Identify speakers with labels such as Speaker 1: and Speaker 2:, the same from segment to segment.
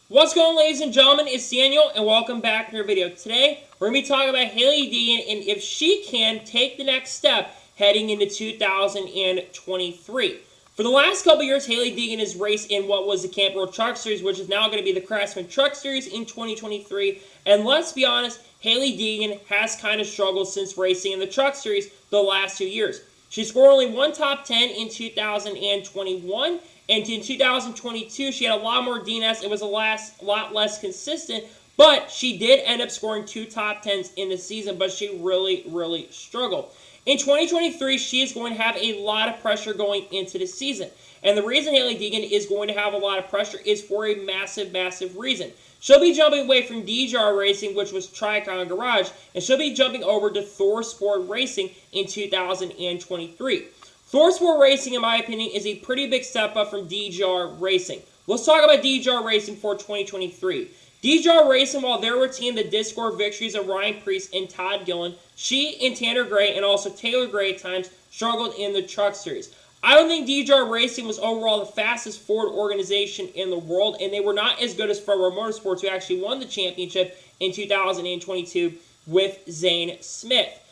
Speaker 1: What's going on, ladies and gentlemen? It's Daniel, and welcome back to our video. Today, we're going to be talking about Hailie Deegan and if she can take the next step heading into 2023. For the last couple years, Hailie Deegan has raced in what was the Camp World Truck Series, which is now going to be the Craftsman Truck Series in 2023. And let's be honest, Hailie Deegan has kind of struggled since racing in the Truck Series the last 2 years. She scored only one top 10 in 2021. And in 2022, she had a lot more DNS. It was a lot less consistent, but she did end up scoring 2 top 10s in the season, but she really struggled. In 2023, she is going to have a lot of pressure going into the season. And the reason Hailie Deegan is going to have a lot of pressure is for a massive reason. She'll be jumping away from DJR Racing, which was Tricon Garage, and she'll be jumping over to Thor Sport Racing in 2023. Thor Sport Racing, in my opinion, is a pretty big step up from DJR Racing. Let's talk about DJR Racing for 2023. DJR Racing, while they're a team that did score victories of Ryan Preece and Todd Gillen, she and Tanner Gray and also Taylor Gray at times struggled in the Truck Series. I don't think DJR Racing was overall the fastest Ford organization in the world, and they were not as good as Front Row Motorsports, who actually won the championship in 2022 with Zane Smith.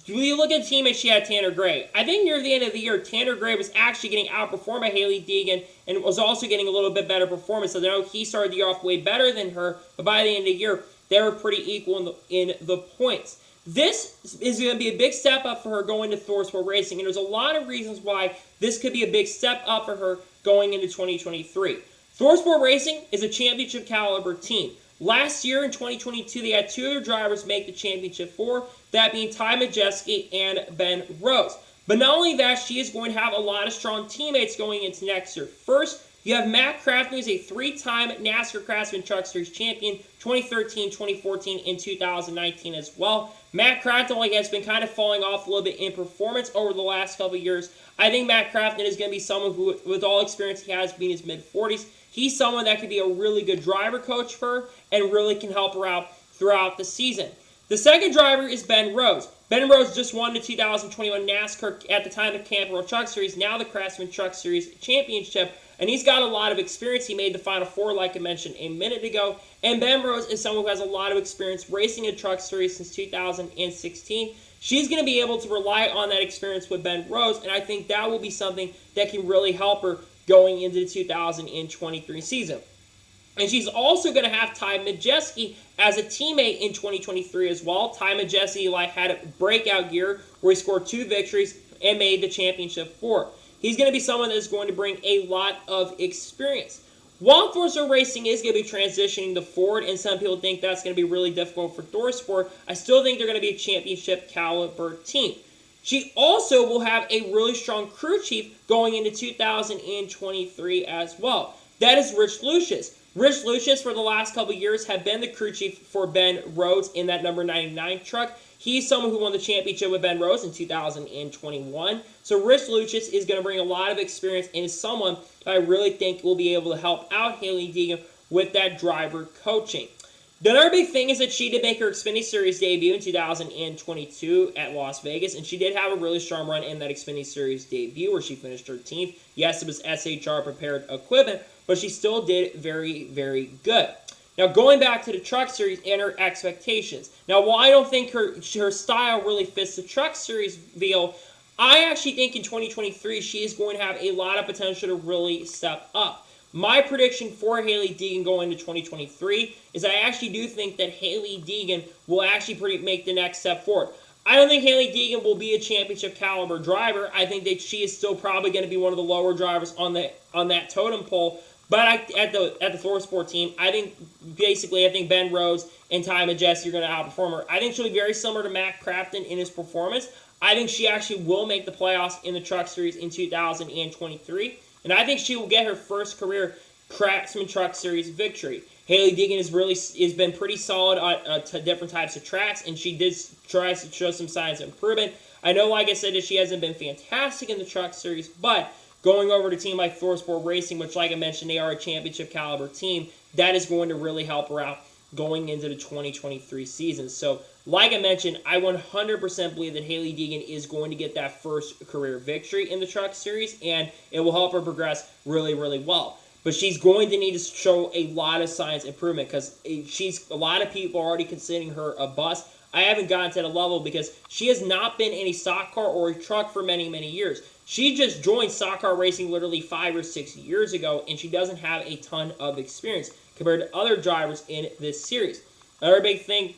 Speaker 1: When you look at the teammate, she had Tanner Gray. I think near the end of the year, Tanner Gray was actually getting outperformed by Hailie Deegan and was also getting a little bit better performance. So I know he started the year off way better than her, but by the end of the year, they were pretty equal in the points. This is going to be a big step up for her going to Thor Sport Racing, and there's a lot of reasons why this could be a big step up for her going into 2023. Thor Sport Racing is a championship caliber team. Last year in 2022, they had 2 other drivers make the championship 4, that being Ty Majeski and Ben Rose. But not only that, she is going to have a lot of strong teammates going into next year. First, you have Matt Crafton, who's a 3-time NASCAR Craftsman Truck Series champion, 2013, 2014, and 2019 as well. Matt Crafton has been kind of falling off a little bit in performance over the last couple of years. I think Matt Crafton is going to be someone who, with all experience he has, being in his mid-40s, he's someone that could be a really good driver coach for her and really can help her out throughout the season. The second driver is Ben Rose. Ben Rose just won the 2021 NASCAR at the time of Camp World Truck Series, now the Craftsman Truck Series Championship, and he's got a lot of experience. He made the Final Four, like I mentioned a minute ago, and Ben Rose is someone who has a lot of experience racing a Truck Series since 2016. She's going to be able to rely on that experience with Ben Rose, and I think that will be something that can really help her going into the 2023 season. And she's also going to have Ty Majeski as a teammate in 2023 as well. Ty Majeski had a breakout year where he scored 2 victories and made the championship 4. He's going to be someone that's going to bring a lot of experience. While Thor Sport Racing is going to be transitioning to Ford, and some people think that's going to be really difficult for Thor Sport, I still think they're going to be a championship caliber team. She also will have a really strong crew chief going into 2023 as well. That is Rich Lucius. Rich Lucius, for the last couple years, have been the crew chief for Ben Rhodes in that number 99 truck. He's someone who won the championship with Ben Rhodes in 2021. So Rich Lucius is going to bring a lot of experience and is someone that I really think will be able to help out Hailie Deegan with that driver coaching. The other big thing is that she did make her Xfinity Series debut in 2022 at Las Vegas, and she did have a really strong run in that Xfinity Series debut where she finished 13th. Yes, it was SHR prepared equipment, but she still did very good. Now, going back to the Truck Series and her expectations. Now, while I don't think her style really fits the Truck Series field, I actually think in 2023 she is going to have a lot of potential to really step up. My prediction for Hailie Deegan going into 2023 is I actually do think that Hailie Deegan will actually make the next step forward. I don't think Hailie Deegan will be a championship caliber driver. I think that she is still probably going to be one of the lower drivers on that totem pole. But at the Thor Sport team, I think Ben Rose and Ty Majeski are going to outperform her. I think she'll be very similar to Matt Crafton in his performance. I think she actually will make the playoffs in the Truck Series in 2023. And I think she will get her first career Craftsman Truck Series victory. Hailie Deegan has been pretty solid on different types of tracks, and she did try to show some signs of improvement. I know, like I said, that she hasn't been fantastic in the Truck Series, but going over to a team like Thor Sport Racing, which, like I mentioned, they are a championship caliber team, that is going to really help her out going into the 2023 season. So, like I mentioned, I 100% believe that Hailie Deegan is going to get that first career victory in the Truck Series, and it will help her progress really well. but she's going to need to show a lot of signs of improvement because a lot of people are already considering her a bust. I haven't gotten to the level because she has not been in a stock car or a truck for many, many years. She just joined stock car racing literally 5 or 6 years ago, and she doesn't have a ton of experience compared to other drivers in this series. Another big thing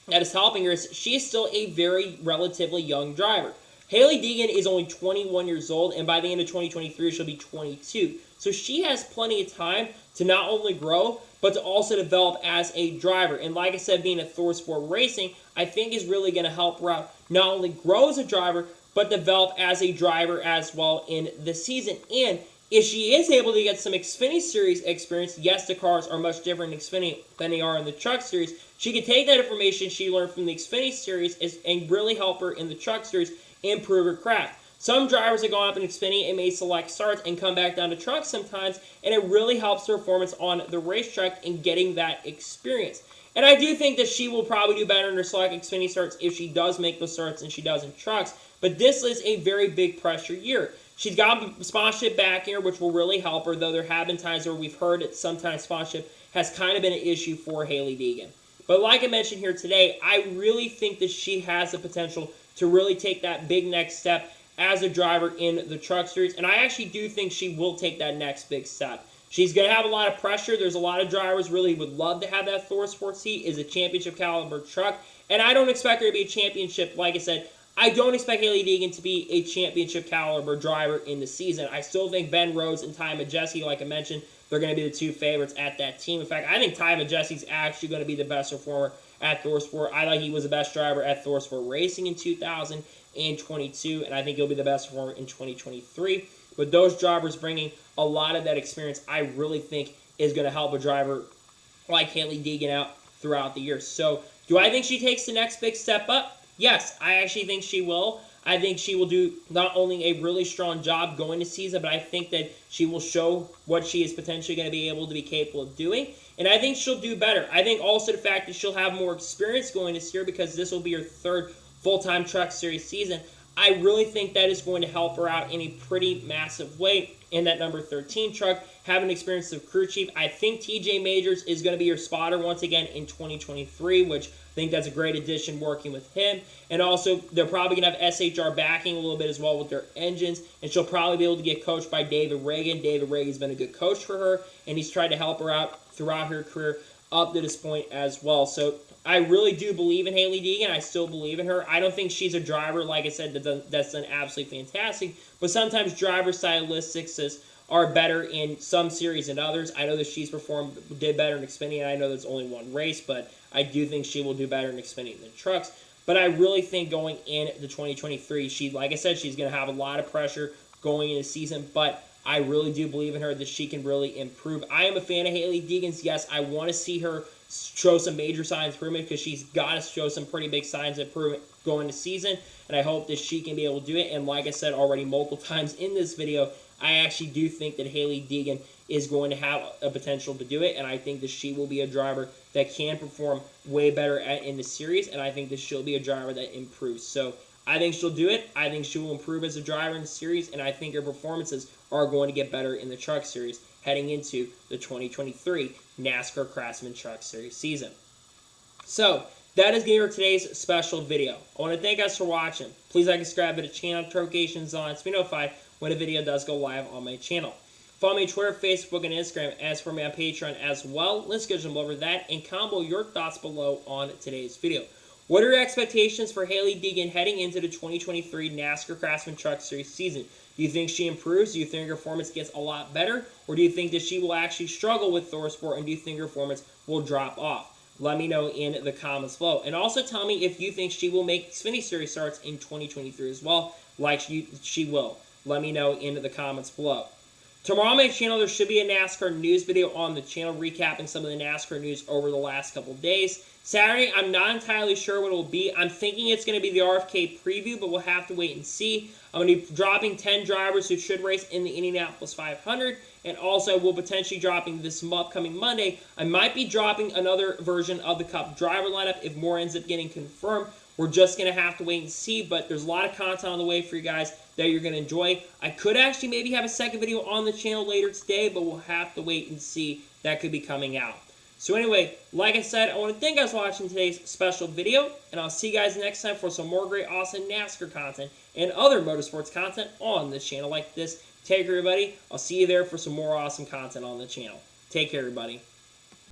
Speaker 1: that is helping her is she is still a very relatively young driver. Hailie Deegan is only 21 years old, and by the end of 2023, she'll be 22. So she has plenty of time to not only grow, but to also develop as a driver. And like I said, being at Thor Sport Racing, I think is really going to help her out not only grow as a driver, but develop as a driver as well in the season. And if she is able to get some Xfinity Series experience, yes, the cars are much different in Xfinity than they are in the Truck Series, she can take that information she learned from the Xfinity Series and really help her in the Truck Series improve her craft. Some drivers have gone up in Xfinity and made select starts and come back down to trucks sometimes, and it really helps their performance on the racetrack in getting that experience. And I do think that she will probably do better in her select Xfinity starts if she does make those starts than she does in trucks, but this is a very big pressure year. She's got sponsorship back here, which will really help her, though there have been times where we've heard that sometimes sponsorship has kind of been an issue for Hailie Deegan. But like I mentioned here today, I really think that she has the potential to really take that big next step as a driver in the Truck Series, and I actually do think she will take that next big step. She's going to have a lot of pressure. There's a lot of drivers really would love to have that Thor Sports seat is a championship caliber truck, and I don't expect her to be a championship. Like I said, I don't expect Hailie Deegan to be a championship caliber driver in the season. I still think Ben Rhodes and Ty Majeski, like I mentioned, they're going to be the two favorites at that team. In fact, I think Ty Majeski's actually going to be the best performer at Thor Sport. I think he was the best driver at Thor Sport Racing in 2022, and I think he'll be the best performer in 2023. But those drivers bringing a lot of that experience, I really think is going to help a driver like Hailie Deegan out throughout the year. So, do I think she takes the next big step up? Yes, I actually think she will. I think she will do not only a really strong job going to season, but I think that she will show what she is potentially going to be able to be capable of doing. And I think she'll do better. I think also the fact that she'll have more experience going this year because this will be her third full-time Truck Series season. I really think that is going to help her out in a pretty massive way in that number 13 truck, having experience of crew chief. I think TJ Majors is going to be your spotter once again in 2023, which I think that's a great addition working with him. And also, they're probably going to have SHR backing a little bit as well with their engines, and she'll probably be able to get coached by David Reagan. David Reagan's been a good coach for her, and he's tried to help her out throughout her career up to this point as well. So I really do believe in Hailie Deegan. I still believe in her. I don't think she's a driver, like I said, that's done absolutely fantastic. But sometimes driver stylistics are better in some series than others. I know that she's did better in Xfinity, and I know there's only one race, but I do think she will do better in Xfinity than trucks. But I really think going into 2023, like I said, she's going to have a lot of pressure going into the season, but I really do believe in her that she can really improve. I am a fan of Hailie Deegan's. Yes, I want to see her show some major signs of improvement because she's got to show some pretty big signs of improvement going to season, and I hope that she can be able to do it. And like I said already multiple times in this video, I actually do think that Hailie Deegan is going to have a potential to do it, and I think that she will be a driver that can perform way better in the series, and I think that she'll be a driver that improves. So I think she'll do it. I think she will improve as a driver in the series, and I think her performances are going to get better in the Truck Series heading into the 2023 NASCAR Craftsman Truck Series season. So that is going to be today's special video. I want to thank you guys for watching. Please like and subscribe to the channel, notifications on, to be notified when a video does go live on my channel. Follow me on Twitter, Facebook, and Instagram, as for me on Patreon as well. Let's go jump over that and comment your thoughts below on today's video. What are your expectations for Hailie Deegan heading into the 2023 NASCAR Craftsman Truck Series season? Do you think she improves? Do you think her performance gets a lot better? Or do you think that she will actually struggle with Thor Sport, and do you think her performance will drop off? Let me know in the comments below. And also tell me if you think she will make Xfinity Series starts in 2023 as well, like she will. Let me know in the comments below. Tomorrow on my channel, there should be a NASCAR news video on the channel recapping some of the NASCAR news over the last couple days. Saturday, I'm not entirely sure what it will be. I'm thinking it's going to be the RFK preview, but we'll have to wait and see. I'm going to be dropping 10 drivers who should race in the Indianapolis 500, and also we'll potentially dropping this upcoming Monday. I might be dropping another version of the Cup driver lineup if more ends up getting confirmed. We're just going to have to wait and see, but there's a lot of content on the way for you guys that you're going to enjoy. I could actually maybe have a second video on the channel later today, but we'll have to wait and see. That could be coming out. So anyway, like I said, I want to thank you guys for watching today's special video, and I'll see you guys next time for some more great, awesome NASCAR content and other motorsports content on this channel like this. Take care, everybody. I'll see you there for some more awesome content on the channel. Take care, everybody.